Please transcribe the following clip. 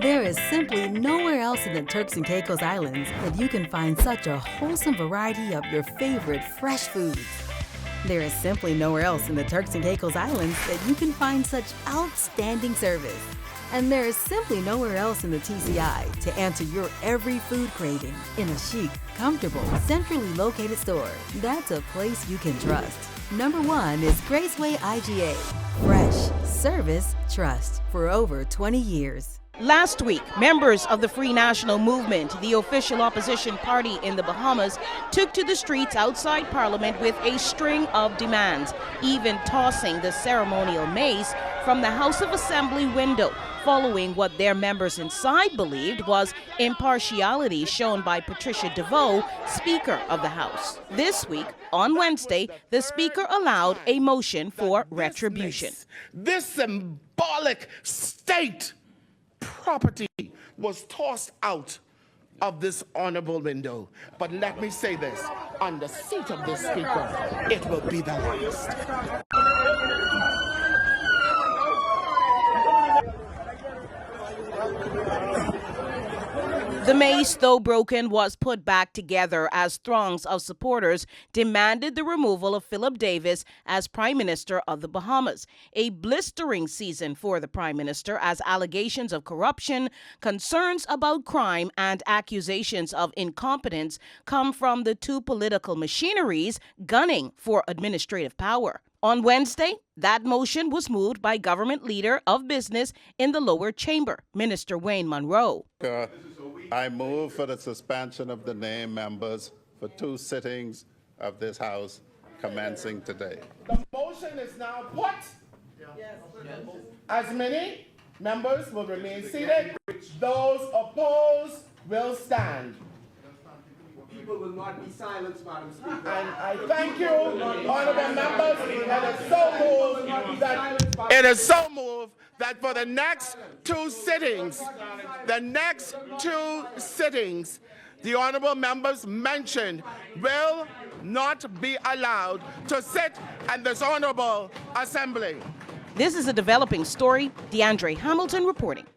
There is simply nowhere else in the Turks and Caicos Islands that you can find such a wholesome variety of your favorite fresh foods. There is simply nowhere else in the Turks and Caicos Islands that you can find such outstanding service. And there is simply nowhere else in the TCI to answer your every food craving in a chic, comfortable, centrally located store. That's a place you can trust. Number 1 is Graceway IGA. Fresh, service, trust for over 20 years. Last week, members of the Free National Movement, the official opposition party in the Bahamas, took to the streets outside Parliament with a string of demands, even tossing the ceremonial mace from the House of Assembly window, following what their members inside believed was impartiality shown by Patricia DeVoe, Speaker of the House. This week, on Wednesday, the Speaker allowed a motion for retribution. This symbolic state property was tossed out of this honorable window. But let me say this, on the seat of this speaker, it will be the last. The mace, though broken, was put back together as throngs of supporters demanded the removal of Philip Davis as Prime Minister of the Bahamas. A blistering season for the Prime Minister as allegations of corruption, concerns about crime, and accusations of incompetence come from the two political machineries gunning for administrative power. On Wednesday, that motion was moved by government leader of business in the lower chamber, Minister Wayne Munro. I move for the suspension of the named members for 2 sittings of this House commencing today. The motion is now put. As many members will remain seated. Those opposed will stand. People will not be silenced, Madam Speaker. And I thank you, honorable members. It is so moved that for the next 2 sittings, the honorable members mentioned will not be allowed to sit in this honorable assembly. This is a developing story. DeAndre Hamilton reporting.